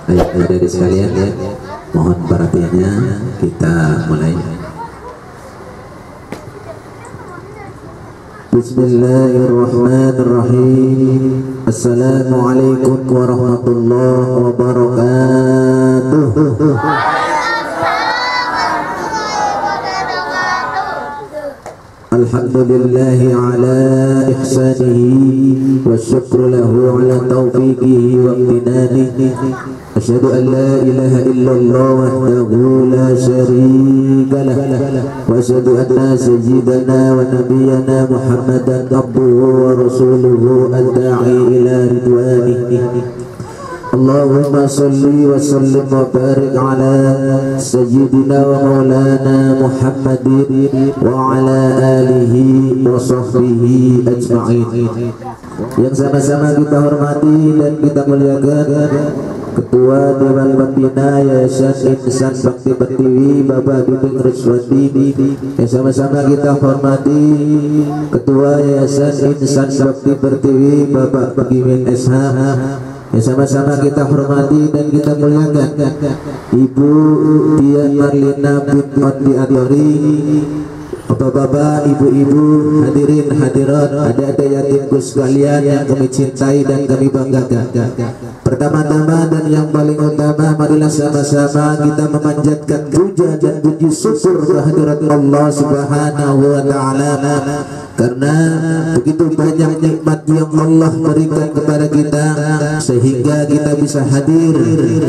Adik-adik sekalian ya, mohon perhatiannya, kita mulai. Bismillahirrahmanirrahim. Assalamualaikum warahmatullahi wabarakatuh. Alhamdulillahi ala ihsanihi wa syukru lahu ala taufiqihi wa imtinanihi. Asyhadu an la ilaha illallah wahdahu la syarika lah wa asyhadu anna sayyidana wa nabiyyana Muhammadan abduhu wa rasuluhu ad-da'i ila ridwanihi. Allahumma salli wa sallim wa barik ala sayyidina wa maulana Muhammadin wa ala alihi wa sahbihi ajma'in. Yang sama-sama kita hormati dan kita muliakan Ketua Dewan Pembina Yayasan Insan Bakti Pertiwi Bapak Bibing Ruswandi. Yang sama-sama kita hormati Ketua Yayasan Insan Bakti Pertiwi Bapak Bagimin SH. Yang sama-sama kita hormati dan kita muliakan Ibu Dian Marlina bin Ondi Atori, Bapak-bapak, ibu-ibu, hadirin hadirat, adik-adik yatimku sekalian yang kami cintai dan kami banggakan. Pertama-tama dan yang paling utama, marilah sama-sama kita memanjatkan puja dan puji syukur kehadirat Allah Subhanahu wa taala. Karena begitu banyak nikmat yang Allah berikan kepada kita, sehingga kita bisa hadir,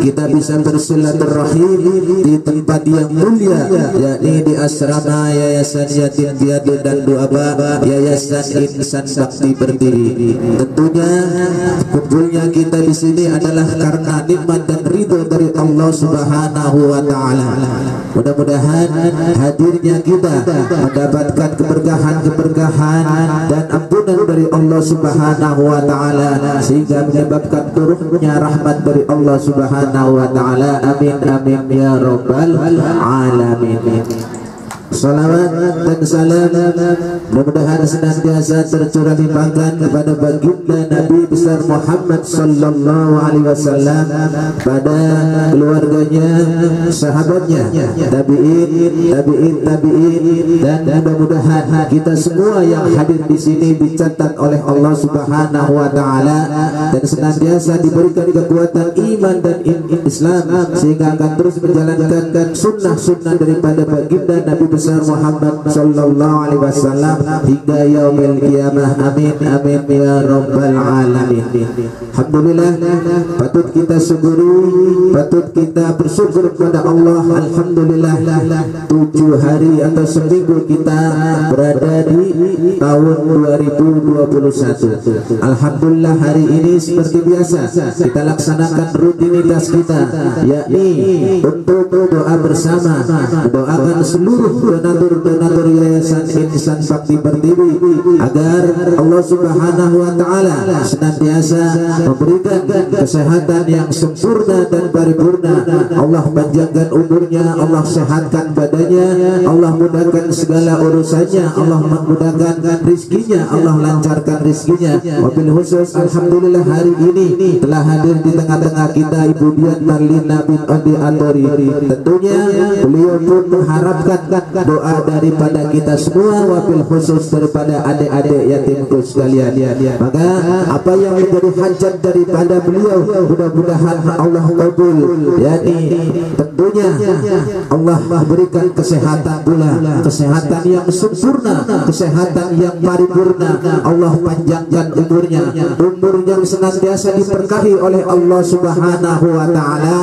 kita bisa bersilaturahim di tempat yang mulia, yakni di asrama Yayasan Yatim Piatu dan Duafa Yayasan Insan Bakti Pertiwi. Tentunya kumpulnya kita di sini adalah karena nikmat dan ridho dari Allah Subhanahu wa taala. Mudah-mudahan hadirnya kita mendapatkan keberkahan dan ampunan dari Allah Subhanahu wa taala, sehingga menyebabkan turunnya rahmat dari Allah Subhanahu wa taala. Amin amin ya rabbal alamin. Salawat dan salam mudah-mudahan senantiasa tercurah limpahkan kepada baginda Nabi besar Muhammad sallallahu alaihi wasallam, pada keluarganya, sahabatnya, tabi'in, dan mudah-mudahan kita semua yang hadir di sini dicatat oleh Allah Subhanahu wa taala dan senantiasa diberikan kekuatan iman dan Islam, sehingga akan terus menjalankan sunnah-sunnah daripada baginda Nabi besar Muhammad sallallahu alaihi wasallam hingga yaumil qiyamah. Amin amin ya rabbal alamin. Alhamdulillah, patut kita syukuri, patut kita bersyukur kepada Allah. Alhamdulillah, 7 hari atau seminggu kita berada di tahun 2021. Alhamdulillah, hari ini seperti biasa kita laksanakan rutinitas kita, yakni untuk doa bersama, doakan seluruh donatur Yayasan Insan Bakti Pertiwi agar Allah Subhanahu wa taala senantiasa memberikan kesehatan yang sempurna dan paripurna. Allah panjangkan umurnya, Allah sehatkan badannya, Allah mudahkan segala urusannya, Allah memudahkan rizkinya, Allah lancarkan rizkinya. Wabil khusus alhamdulillah hari ini telah hadir di tengah-tengah kita Ibu Dian Marlina bin Ondi Atori. Tentunya beliau pun mengharapkan doa daripada kita semua, wabil khusus daripada adik-adik yatimku sekalian. Maka apa yang menjadi hajat daripada beliau mudah-mudahan Allah kabul, yakni tentunya Allah berikan kesehatan pula, kesehatan yang sempurna, kesehatan yang paripurna. Allah panjangkan umurnya, umur yang senantiasa diberkahi oleh Allah Subhanahu wa taala,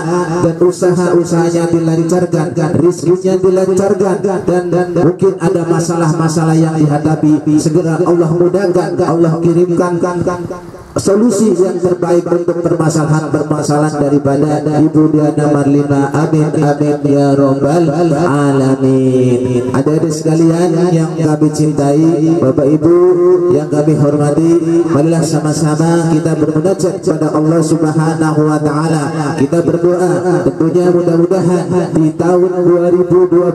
dan usaha-usahanya dilancarkan, rizkinya dilancarkan, dan mungkin ada masalah-masalah yang dihadapi, segera Allah mudahkan, Allah kirimkan solusi yang terbaik untuk permasalahan daripada Ibu Diana Marlina. Amin amin ya rabbal alamin. Adik-adik sekalian yang kami cintai, Bapak Ibu yang kami hormati, marilah sama-sama kita bermunajat kepada Allah Subhanahu wa taala. Kita berdoa, tentunya mudah-mudahan di tahun 2021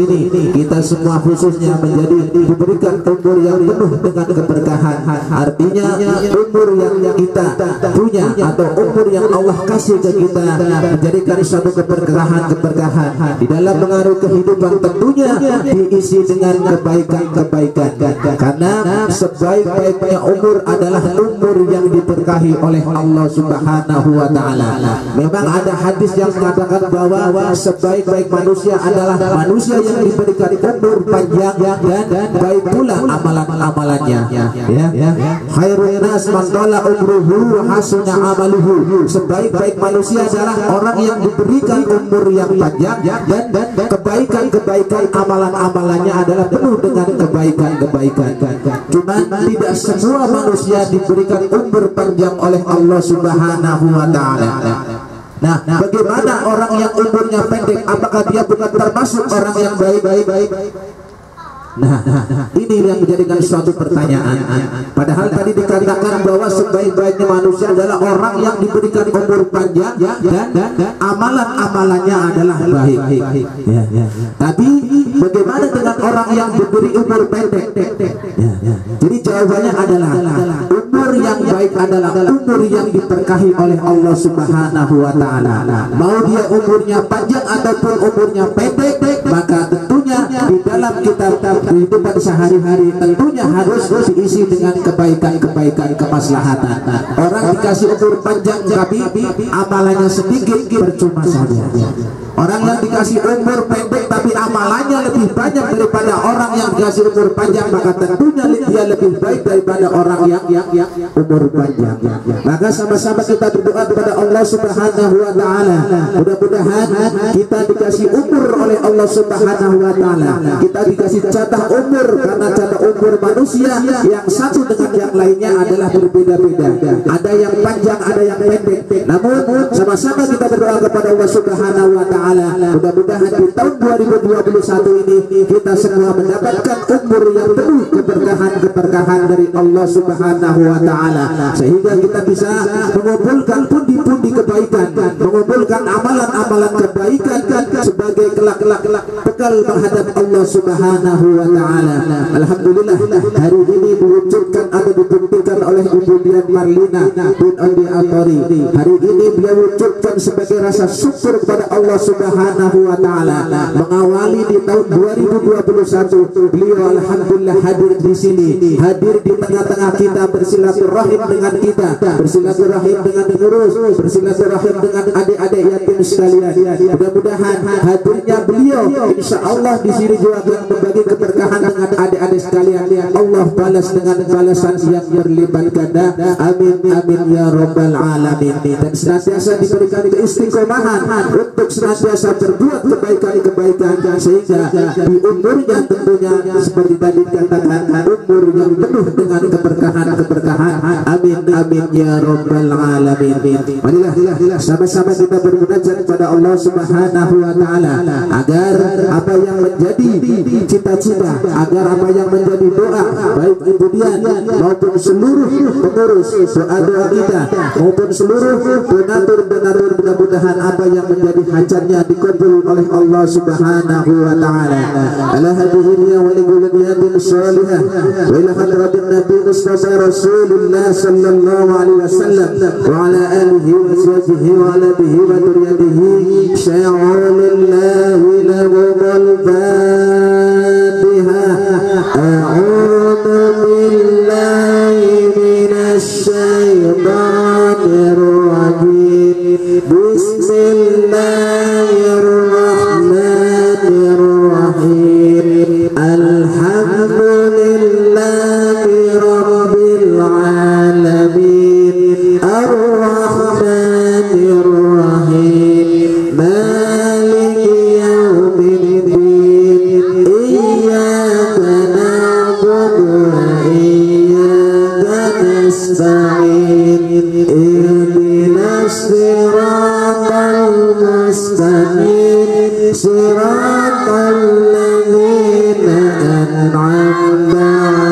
ini kita semua khususnya diberikan umur yang penuh dengan keberkahan. Artinya umur umur yang kita punya atau umur yang Allah kasih ke kita menjadikan suatu keberkahan di dalam mengaruh kehidupan, tentunya diisi dengan kebaikan. Karena sebaik-baiknya umur adalah umur yang diberkahi oleh Allah Subhanahu wa taala. Memang ada hadis yang mengatakan bahwa sebaik-baik manusia adalah manusia yang diberikan umur panjang dan baik pula amalan-amalannya. Khairun nas man tala umruhu wa hasuna amaluhu. Sebaik-baik manusia adalah orang yang diberikan umur yang panjang dan kebaikan amalan-amalannya adalah penuh dengan kebaikan. Cuma tidak semua manusia diberikan umur panjang oleh Allah Subhanahu wa taala. Nah, bagaimana orang yang umurnya pendek? Apakah dia bukan termasuk orang yang baik? Nah, ini yang menjadikan suatu pertanyaan. Padahal tadi dikatakan bahwa sebaik-baiknya manusia adalah orang yang diberikan umur panjang dan amalan-amalannya adalah baik. Tapi bagaimana dengan orang yang diberi umur pendek? Jadi jawabannya adalah umur yang baik adalah umur yang diberkahi oleh Allah Subhanahu wa taala. Mau dia umurnya panjang ataupun umurnya pendek, maka tentunya di dalam kitab kehidupan sehari-hari tentunya harus diisi dengan kebaikan, kemaslahatan. Orang dikasih umur panjang tapi amalannya sedikit, percuma saja. Orang yang dikasih umur pendek tapi amalannya lebih banyak daripada orang yang dikasih umur panjang, maka tentunya dia lebih baik daripada orang yang umur panjang. Maka sama-sama kita berdoa kepada Allah Subhanahu wa taala. Mudah-mudahan kita dikasih umur oleh Allah Subhanahu wa taala. Kita dikasih jatah umur, karena jatah umur manusia yang satu dengan yang lainnya adalah berbeda-beda. Ada yang panjang, ada yang pendek. Namun sama-sama kita berdoa kepada Allah Subhanahu wa taala. Mudah-mudahan di tahun 2021 ini kita semua mendapatkan umur yang penuh keberkahan dari Allah Subhanahu wa taala, sehingga kita bisa mengumpulkan pundi-pundi kebaikan, mengumpulkan amalan-amalan kebaikan sebagai kelak bekal menghadap Allah Subhanahu wa taala. Alhamdulillah, hari ini diwujudkan atau dibuktikan oleh Ibu Dian Marlina bin Andi Atori. Hari ini beliau wujudkan sebagai rasa syukur kepada Allah Subhanahu wa taala. Mengawali di tahun 2021, beliau alhamdulillah hadir di sini, hadir di tengah-tengah kita, bersilaturahim dengan kita, bersilaturahim dengan pengurus, bersilaturahim dengan adik-adik yatim sekalian. Mudah-mudahan hadirnya beliau insya Allah di sini juga akan membagi keberkahan dengan adik-adik sekalian. Allah balas dengan balasan yang berlipat ganda. Amin amin ya rabbal alamin. Dan senantiasa diberikan keistiqomahan untuk senantiasa berbuat kebaikan sehingga di umurnya tentunya seperti tadi dikatakan umur yang penuh dengan keberkahan. Amin amin ya rabbal alamin. Marilah sama-sama kita bermunajat kepada Allah Subhanahu wa taala agar apa yang menjadi cita-cita, agar apa yang menjadi doa baik Ibu Dian maupun seluruh pengurus doa-doa kita maupun seluruh donatur, mudah-mudahan apa yang menjadi hajatnya dikabul oleh Allah Subhanahu wa taala. Ala hadhihi wa lillahi shalihah wa ila hadratin nabi Mustafa Rasulullah sallallahu alaihi wasallam wa ala alihi wa sahbihi wa ala bihi wa duriyatihi sya'alillahi lahumul fatiha. A'udzu billahi minasy syaithanir rajim. Bismillahirrahmanirrahim. Alhamdulillahi rabbil alamin. Ar-Rahmanir Rahim. Maliki yaumiddin. Iyyaka na'budu wa iyyaka nasta'in. Ihdinas siratal mustaqim. Siratal ladzina an'amta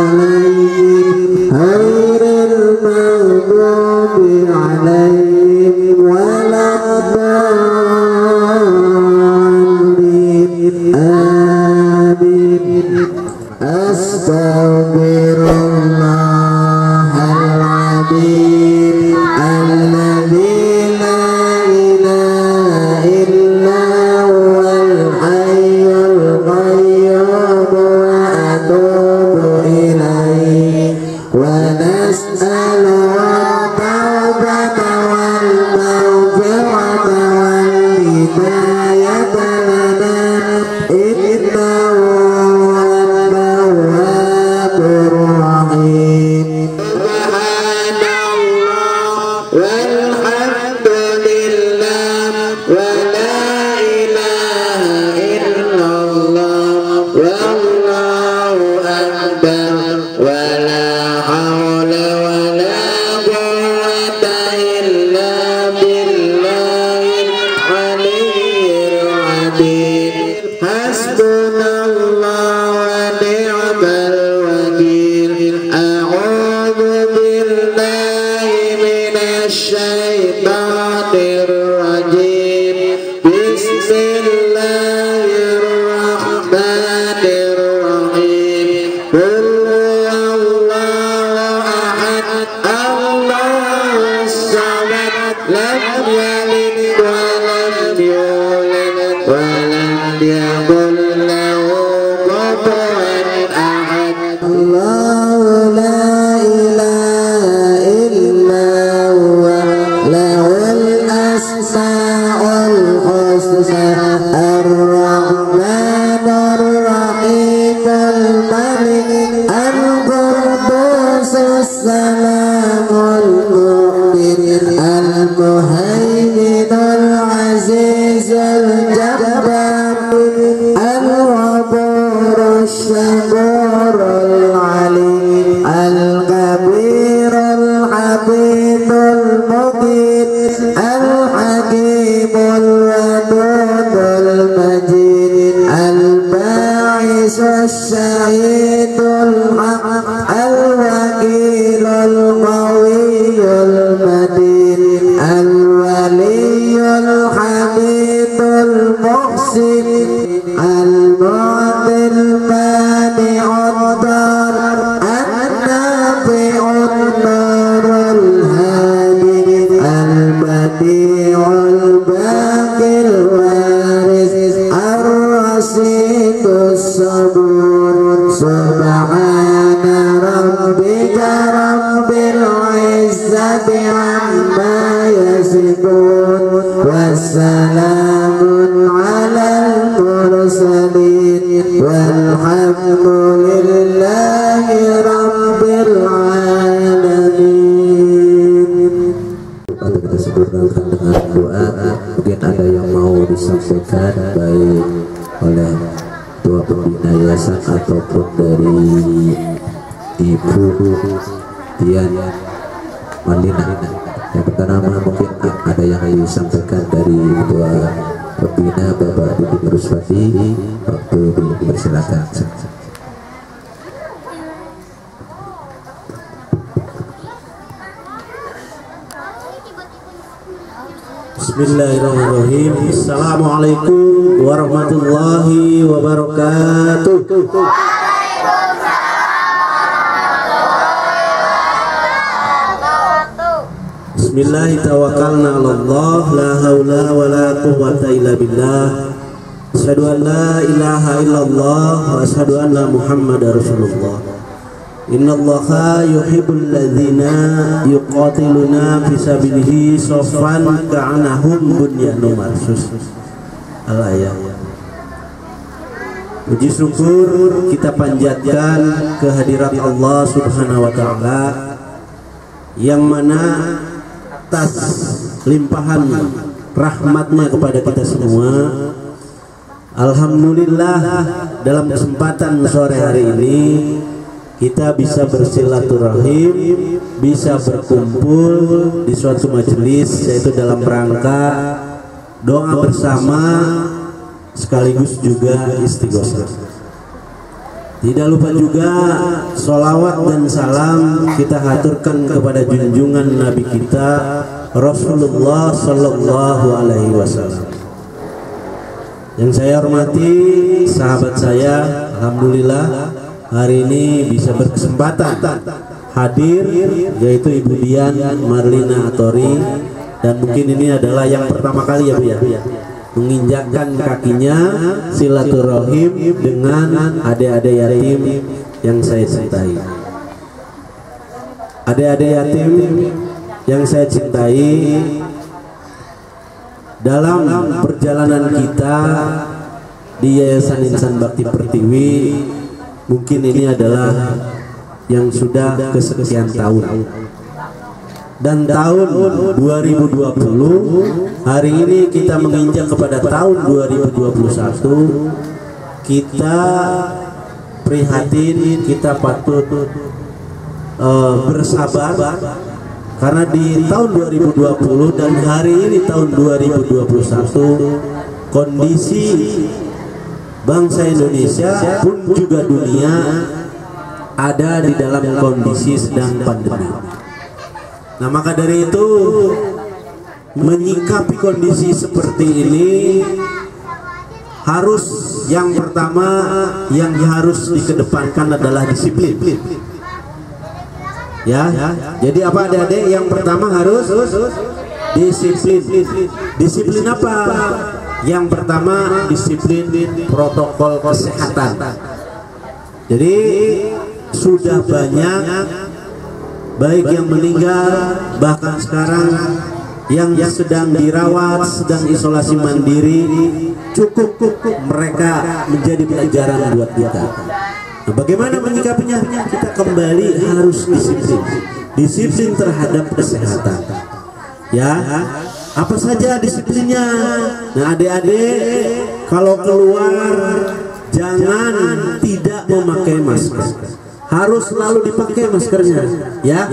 'alaihim ghairil maghdubi 'alaihim waladdallin. Amin. Astaghfirullahaladzim. walhamdulillah wa la ilaha illallah wallahu akbar wa la haula wa la quwwata illa billahil aliyyil azim. Hasbunallah wa ni'mal wakil. A'udzu billahi minasy syaithanir rajim. Bismillahirrahmanirrahim. Qul huwallahu ahad, Allahus samad, lam yalid wa lam yulad wa lam yakul lahu kufuwan ahad. Allahu la ilaha illa huwa lahul asmaul husna ar-rahmanur rahim al-malik al-quddus as-salamul mu'min al-muhaimin al-aziz al-jabbar al-ghafur ash-shakur al-alim al-kabir al-habib al-muqit al-hakim al-wadud al-majid al-ba'is al-shahid al-haq al-wakil al-qawi al-madin al-wali al-hamid al-muhsin al-mu'ti al-mani ad-dar an-nafi an-nur al-hadi al-badi al-baqi al-waris ar-rasid as-sabur. Subhana rabbika rabbil izzati amma yasifun wassalamun alal mursalin walhamdulillahi rabbil alamin. Atau kita sempurnakan dengan doa. Mungkin ada yang mau disampaikan baik oleh Ketua Pembina Yayasan ataupun dari Ibu Dian Malina. Yang pertama mungkin ada yang disampaikan dari Ketua Pembina Bapak Dudung Ruswati. Waktu dipersilakan. Bismillahirrahmanirrahim. Assalamualaikum warahmatullahi wabarakatuh. Bismillah tawakkalna 'alallah la haula wala quwwata illa billah. Asyhadu an la ilaha illallah wa asyhadu anna Muhammadar Rasulullah. Innallaha yuhibbul ladzina yuqatiluna fi sabilihi shaffan ka'annahum bunyanun marsus. Al-ayat. Puji syukur kita panjatkan kehadirat Allah Subhanahu wa taala yang mana atas limpahan rahmatnya kepada kita semua, alhamdulillah dalam kesempatan sore hari ini kita bisa bersilaturahim, bisa berkumpul di suatu majelis, yaitu dalam rangka doa bersama sekaligus juga istighosah. Tidak lupa juga sholawat dan salam kita haturkan kepada junjungan Nabi kita Rasulullah Sallallahu Alaihi Wasallam. Yang saya hormati sahabat saya, alhamdulillah hari ini bisa berkesempatan hadir, yaitu Ibu Dian Marlina Atori, dan mungkin ini adalah yang pertama kali ya Bu ya, menginjakkan kakinya silaturahim dengan adik-adik yatim yang saya cintai. Adik-adik yatim yang saya cintai, dalam perjalanan kita di Yayasan Insan Bakti Pertiwi, mungkin ini adalah yang sudah kesekian tahun. dan tahun 2020, hari ini kita menginjak kepada tahun 2021. Kita prihatin, kita patut bersabar karena di tahun 2020 dan hari ini tahun 2021 kondisi bangsa Indonesia pun juga dunia ada di dalam kondisi sedang pandemi. Nah, maka dari itu menyikapi kondisi seperti ini harus, yang pertama yang harus dikedepankan adalah disiplin. Ya, jadi apa adik-adik? Yang pertama harus disiplin. Disiplin apa? Yang pertama disiplin protokol kesehatan. Jadi sudah banyak baik yang meninggal, bahkan sekarang yang sedang dirawat, sedang isolasi mandiri. Cukup mereka menjadi pelajaran buat kita. Nah, bagaimana menyikapinya? Kita kembali harus disiplin terhadap kesehatan. Ya, apa saja disiplinnya? Nah, adik-adik kalau keluar jangan tidak memakai masker. Harus selalu dipakai maskernya, ya.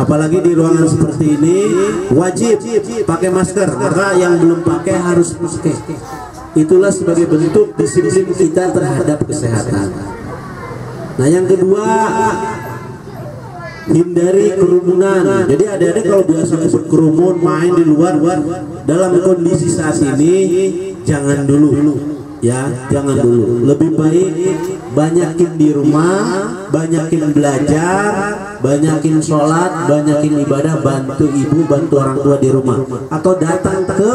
Apalagi di ruangan seperti ini wajib pakai masker. Maka yang belum pakai harus pakai. Itulah sebagai bentuk disiplin kita terhadap kesehatan. Nah, yang kedua, hindari kerumunan. Jadi adik-adik kalau biasa berkerumun main di luar, dalam kondisi saat ini jangan dulu. Ya, jangan dulu. Lebih baik banyakin di rumah, banyakin belajar, banyakin sholat, banyakin ibadah, bantu ibu, bantu orang tua di rumah, atau datang ke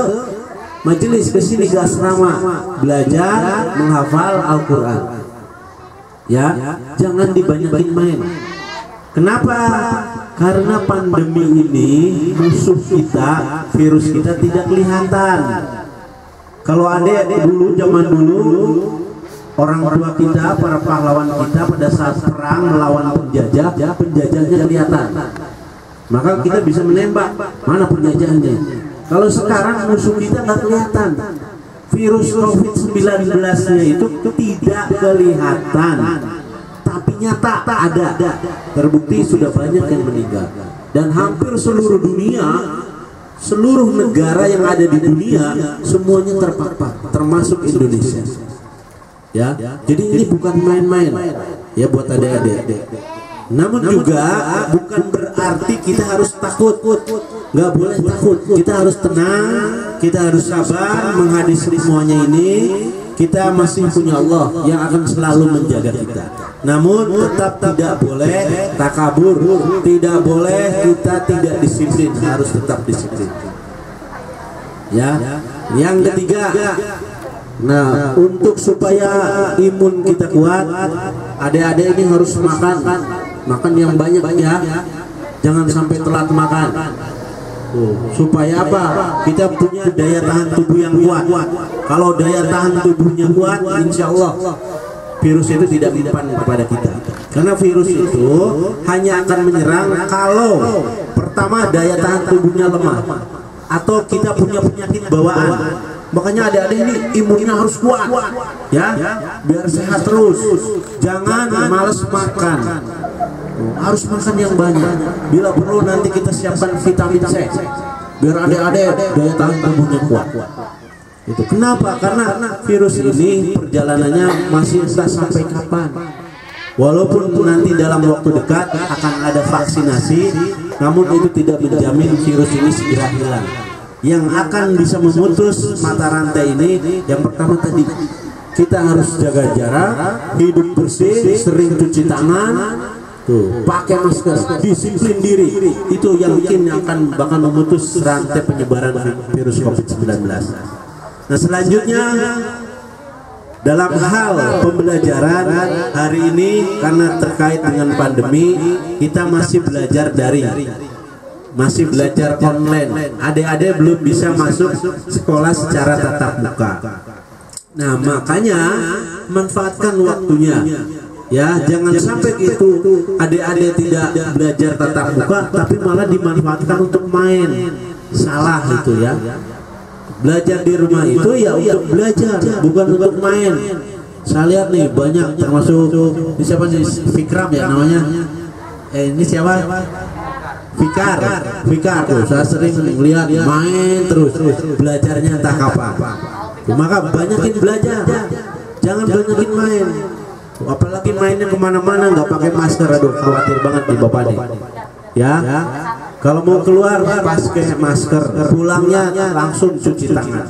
majelis, ke sini, ke asrama, belajar menghafal Al-Quran. Ya, jangan dibanyakin main. Kenapa? Karena pandemi ini musuh kita, virus kita tidak kelihatan. Kalau adik dulu, zaman dulu, orang tua kita, para pahlawan kita pada saat perang melawan penjajah, penjajahnya kelihatan. Maka kita bisa menembak mana penjajahnya. Kalau sekarang musuh kita nggak kelihatan. Virus COVID-19-nya itu tidak kelihatan, tapi nyata ada. Terbukti sudah banyak yang meninggal. Dan hampir seluruh dunia, seluruh negara yang ada di dunia semuanya terpapar, termasuk Indonesia. Ya, jadi ini bukan main-main ya buat adik-adik. Namun juga bukan berarti kita harus takut. Nggak boleh takut. Kita harus tenang, kita harus sabar menghadapi semuanya ini. Kita masih punya Allah yang akan selalu menjaga kita. Namun tetap tidak boleh takabur, tidak boleh kita tidak disiplin, harus tetap disiplin. Ya, yang ketiga, nah untuk supaya imun kita kuat, adik-adik ini harus makan yang banyak ya, jangan sampai telat makan. Supaya apa? Kita punya daya tahan tubuh yang kuat. Kalau daya tahan tubuhnya kuat, insya Allah virus itu tidak mempan kepada kita. Karena virus itu hanya akan menyerang kalau pertama daya tahan tubuhnya lemah, atau kita punya penyakit bawaan. Makanya adik-adik ini imunnya harus kuat, ya, biar sehat terus. Jangan malas makan. Harus makan yang banyak. Bila perlu nanti kita siapkan vitamin C biar adik-adik daya tahan tubuhnya kuat. Itu kenapa? Karena virus ini perjalanannya masih entah sampai kapan. Walaupun nanti dalam waktu dekat akan ada vaksinasi, namun itu tidak menjamin virus ini segera hilang. Yang akan bisa memutus mata rantai ini, yang pertama tadi, kita harus jaga jarak, hidup bersih, sering cuci tangan, pakai masker, disiplin diri. Itu yang mungkin akan bakal memutus rantai penyebaran virus COVID-19. Nah, selanjutnya dalam hal pembelajaran hari ini, karena terkait dengan pandemi, kita masih belajar daring, masih belajar online. Adik-adik belum bisa masuk sekolah secara tatap muka. Nah, makanya manfaatkan waktunya. Ya, jangan sampai gitu adik-adik tidak belajar tatap muka tapi malah dimanfaatkan untuk main. Salah itu ya. Belajar di rumah itu ya untuk belajar, bukan untuk main. Saya lihat nih banyak, termasuk ini siapa sih, Fikram ya namanya. Ini siapa? Fikar tuh. Saya sering melihat main terus, belajarnya entah kapan. Maka banyakin belajar, jangan banyakin main. Apalagi mainnya kemana-mana nggak pakai masker, aduh khawatir banget di bapak nih. Ya, kalau mau keluar pakai masker, pulangnya langsung cuci tangan.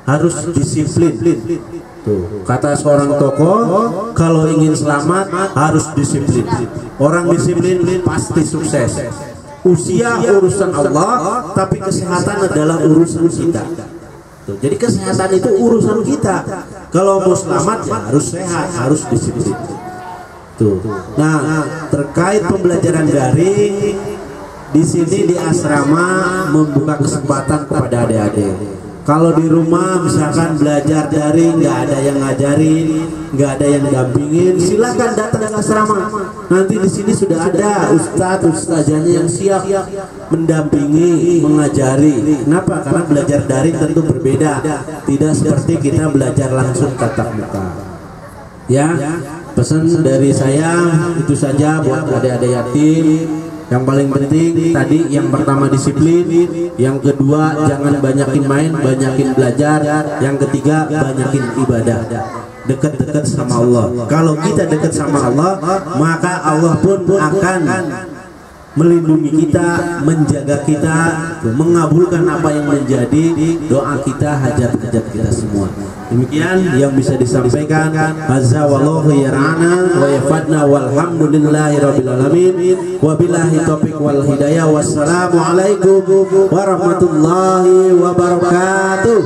Harus disiplin. Tuh, kata seorang tokoh, kalau ingin selamat harus disiplin. Orang disiplin pasti sukses. Usia urusan Allah, tapi kesehatan adalah urusan kita. Tuh, jadi kesehatan itu urusan kita. Kalau mau selamat ya harus sehat, harus disiplin. Tuh. Nah, terkait pembelajaran daring, di sini di asrama membuka kesempatan kepada adik-adik. Kalau di rumah misalkan belajar daring, nggak ada yang ngajarin, nggak ada yang dampingin, silakan datang ke asrama. Nanti di sini sudah ada ustadzanya yang siap mendampingi, mengajari. Kenapa? Karena belajar daring tentu berbeda, tidak seperti kita belajar langsung tatap muka. Ya, pesan dari saya itu saja buat adik-adik yatim. Yang paling penting tadi yang pertama disiplin, yang kedua jangan banyakin main, banyakin belajar, yang ketiga banyakin ibadah, dekat-dekat sama Allah. Kalau kita dekat sama Allah, maka Allah pun akan melindungi kita, menjaga kita, mengabulkan apa yang menjadi doa kita, hajat-hajat kita semua. Demikian yang bisa disampaikan. Azza wallahu yarana wa yafadna walhamdulillahi rabbil alamin. Wabillahi taufiq wal hidayah. Wassalamu alaikum warahmatullahi wabarakatuh.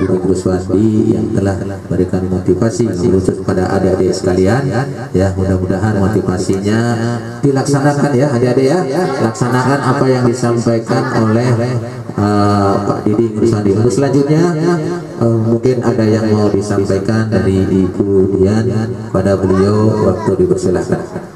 Guru Swasti yang telah memberikan motivasi khusus pada adik-adik sekalian, ya mudah-mudahan motivasinya dilaksanakan ya adik-adik ya, laksanakan apa yang disampaikan oleh Pak Didi Swasti. Untuk selanjutnya mungkin ada yang mau disampaikan dari Ibu Dian, pada beliau waktu dipersilakan.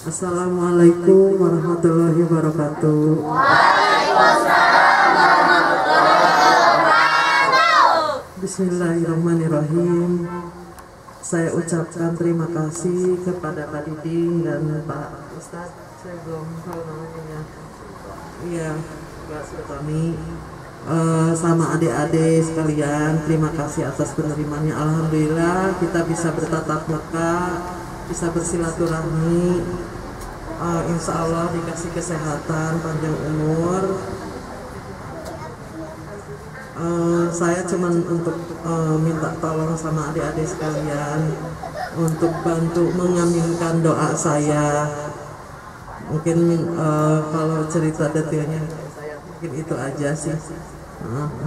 Assalamualaikum warahmatullahi wabarakatuh. Waalaikumsalam warahmatullahi wabarakatuh. Bismillahirrahmanirrahim. Saya ucapkan terima kasih kepada Pak Didi dan Pak Ustadz. Saya belum tahu namanya. Iya, Pak Sultani. Sama adik-adik sekalian, terima kasih atas penerimaannya. Alhamdulillah kita bisa bertatap muka, bisa bersilaturahmi. Insya Allah dikasih kesehatan, panjang umur. Saya cuman untuk minta tolong sama adik-adik sekalian untuk bantu mengaminkan doa saya. Mungkin kalau cerita detailnya saya mungkin itu aja sih.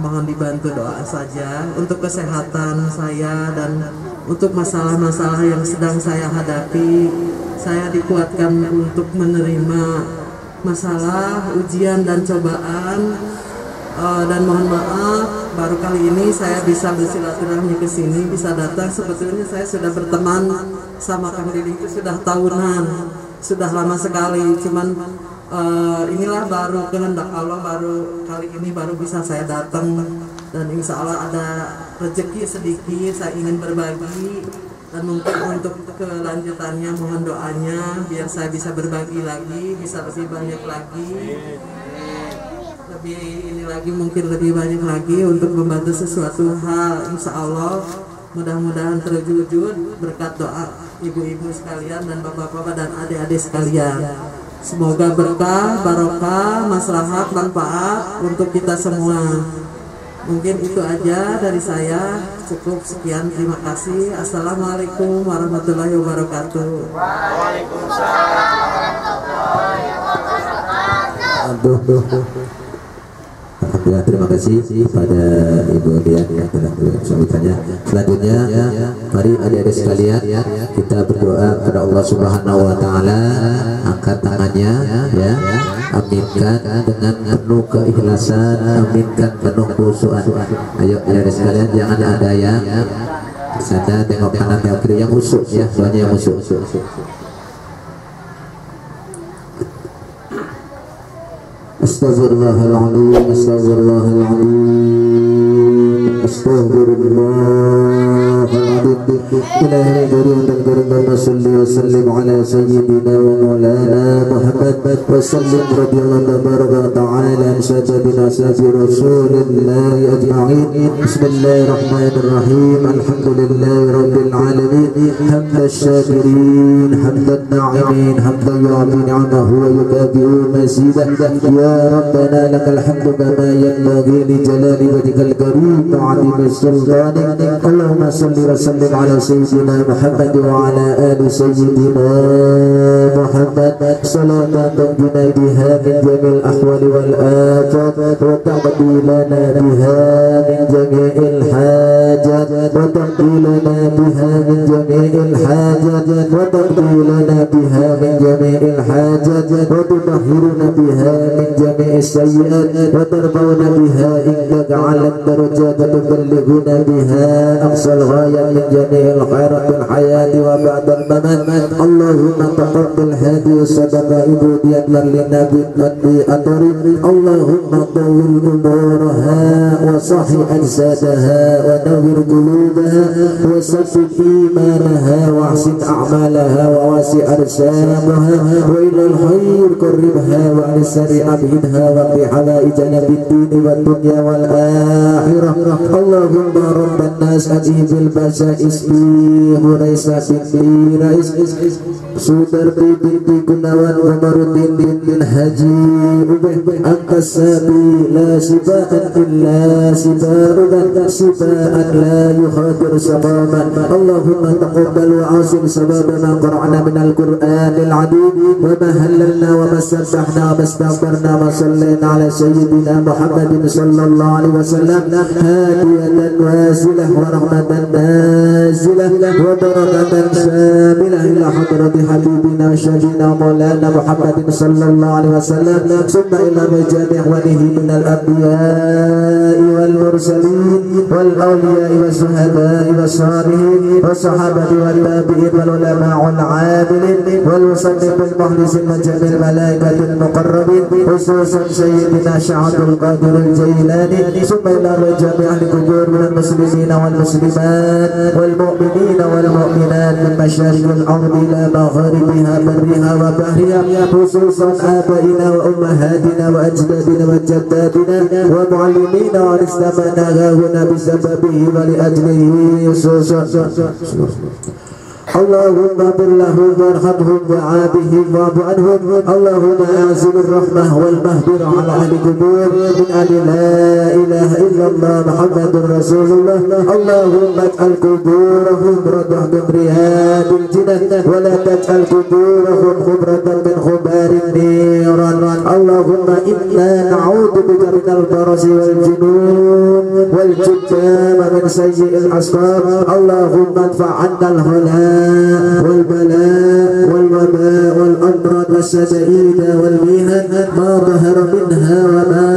Mohon dibantu doa saja untuk kesehatan saya dan untuk masalah-masalah yang sedang saya hadapi. Saya dikuatkan untuk menerima masalah, ujian dan cobaan, dan mohon maaf baru kali ini saya bisa bersilaturahmi ke sini, bisa datang. Sebetulnya saya sudah berteman sama Kang Didi itu sudah tahunan, sudah lama sekali. Cuman inilah baru kehendak Allah, baru kali ini baru bisa saya datang, dan insya Allah ada rezeki sedikit saya ingin berbagi. Dan mungkin untuk kelanjutannya mohon doanya biar saya bisa berbagi lagi, bisa lebih banyak lagi, lebih ini lagi, mungkin lebih banyak lagi untuk membantu sesuatu hal. Insya Allah mudah-mudahan terwujud berkat doa ibu-ibu sekalian dan bapak-bapak dan adik-adik sekalian. Semoga berkah, barokah, maslahat, manfaat untuk kita semua. Mungkin itu aja dari saya. Cukup sekian, terima kasih. Assalamualaikum warahmatullahi wabarakatuh. Waalaikumsalam warahmatullahi wabarakatuh. Ya, terima kasih pada Ibu Dian yang telah sambutannya. Selanjutnya, mari adik-adik sekalian kita berdoa kepada Allah Subhanahu wa taala. Angkat tangannya ya. Aminkan dengan penuh keikhlasan, aminkan penuh khusyuan. Ayo adik-adik sekalian, jangan ada yang sana tengok kanan tengok kiri, yang khusyuk ya, soalnya yang khusyuk. Astaghfirullahaladzim, astaghfirullahaladzim, astaghfirullahaladzim. Bismillahirrahmanirrahim. Allahumma salli wa sallim ala sayyidina wa maulana Muhammad wa sallim radhiyallahu ta'ala an sayyidina rasulillahi ajma'in. Bismillahirrahmanirrahim. Alhamdulillahi rabbil alamin. Hamdan syakirin, hamdan na'imin, hamdan yu'ti ni'amahu wa yukabi'u mazidah. Ya Rabbana lakal hamdu kama yanbaghi li jalali wajhikal karim wa 'azimi sultanik. Allahumma salli wa sallim ala sayyidina Muhammad wa ala ali sayyidina Muhammad salatan tunjina biha min jamil ahwali wal afat wa taqdilana biha min jami'il hajat wa taqdilana biha min jami'il hajat wa taqdilana biha min jami'il hajat wa tutahhiruna biha min jami'is sayyi'at wa tarbawna biha indaka 'ala darajat wa tuballighuna biha aqsal ghayat min jami'il khairat fil hayati wa ba'da al-mamat. Allahumma taqabbal hadhihi sadaqa ibudiyat lin-nabi atari. Allahumma tawwil umuraha wa sahih ajsadaha wa nawwir qulubaha wa saffid imanaha wa ahsin a'malaha wa wasi' arsamaha wa ila al-khair qarribha wa al-sari abhidha wa bi halaijana bid-din wa dunya wal akhirah. Allahumma rabban nas ajibil basa ismi Huraisa binti Rais Sudarti binti Gunawan Komarudin bin Haji Ubeh Angkasabi la sibaan illa sibaan sibaan la yukhadir sababan. Allahumma taqabbal wa asim sababa ma qara'na minal Qur'anil adid wa ma halalna wa ma sabbahna wa mastaghfarna wa sallayna ala sayyidina Muhammadin sallallahu alaihi wasallam hadiyatan wasilah wa rahmatan nazilah wa barakatan samilah ila hadrati habibina wa syahidina maulana Muhammadin sallallahu alaihi wasallam summa ila rajami ihwanihi minal anbiya'i wal mursalin wal awliya'i wa suhada'i wa salihin wa sahabati wa tabi'in wal ulama wal 'amilin wal musannif wal muhlisin wa jamil malaikatil muqarrabin khususan sayyidina Sya'abul Qadir al-Jailani summa ila rajami ahli kubur minal muslimin wal muslimat wal mu'minin wal mu'minat min masyariqil ardi ila magharibiha barriha wa bahriha khususan abaina wa ummahatina wa ajdadina wa jaddadina wa muallimina wa istamana huna bisababihi wa li ajlihi khususan. Allahumma billahu warhamhum wa'abihim wa'afu anhum. Allahumma azim ar-rahmah wal mahbir ala ahli kubur min ahli la ilaha illallah Muhammadur Rasulullah. Allahumma aj'al kuburahum radah min riyadil jinan wa la taj'al kuburahum khubratan min khubarin niran. Allahumma inna na'udhu bika minal barasi wal junun wal juddam min sayyi'il asqam. Allahumma adfa'anna al-hala والبلاء والوباء والأمراض والشدائد والمهن ما ظهر منها وما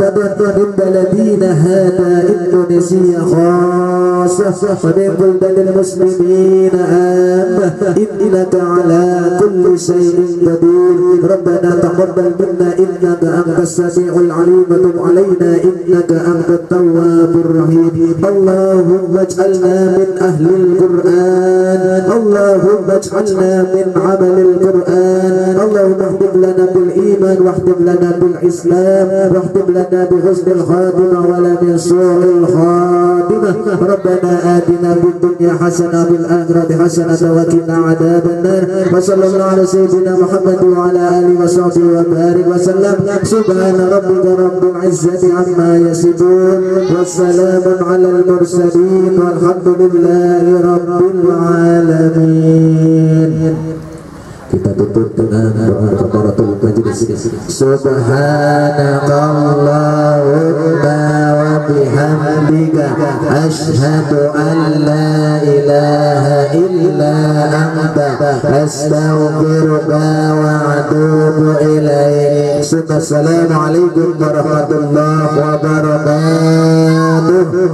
بطن من بلدنا هذا إندونيسيا خاصة ومن بلدان المسلمين عامة إنك على كل شيء قدير. ربنا تقبل منا إنك أنت السميع العليم وتب علينا إنك أنت التواب الرحيم. اللهم اجعلنا من أهل القرآن. اللهم اجعلنا من عمل القرآن. اللهم اهدم لنا بالإيمان واهدم لنا بالإسلام واهدم لنا بحسن الخاتمة ولا من سوء الخاتمة. ربنا آتنا في الدنيا حسنة وفي الآخرة حسنة وقنا عذاب النار. وصلى الله على سيدنا محمد وعلى آله وصحبه وبارك وسلم. سبحان ربك رب العزة عما يصفون والسلام على المرسلين والحمد لله رب العالمين. Kita tutup dengan doa kafaratul majlis. Subhanakallahumma wa bihamdika asyhadu an la ilaha illa anta astaghfiruka wa atubu ilaik. Assalamualaikum warahmatullahi wabarakatuh.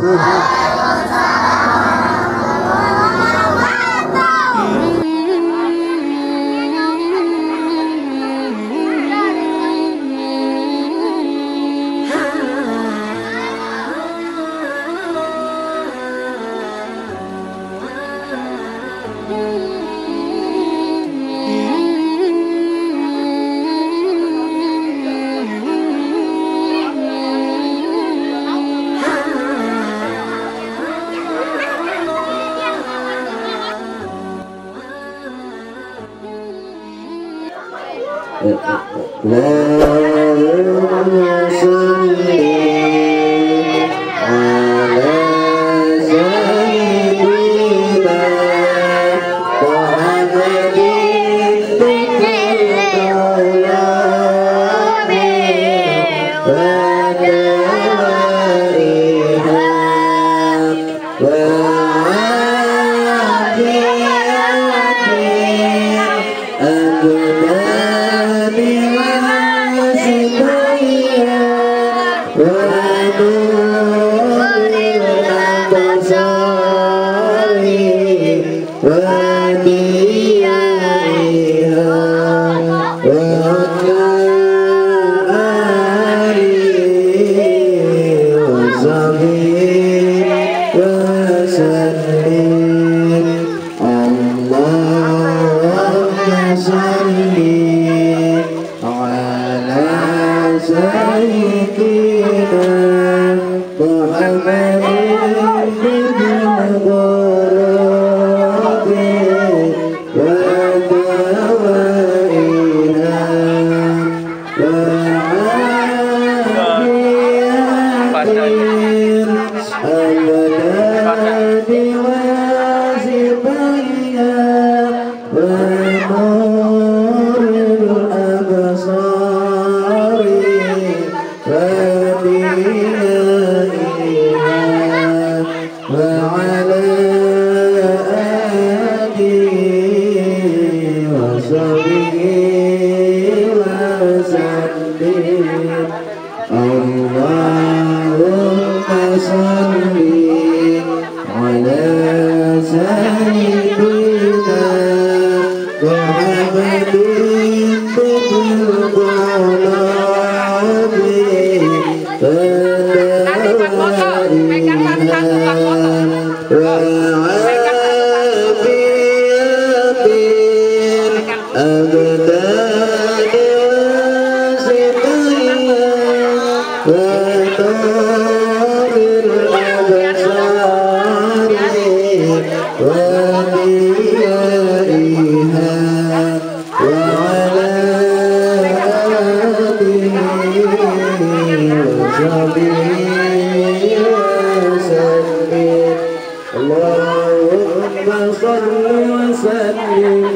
Allahumma salli wa sallim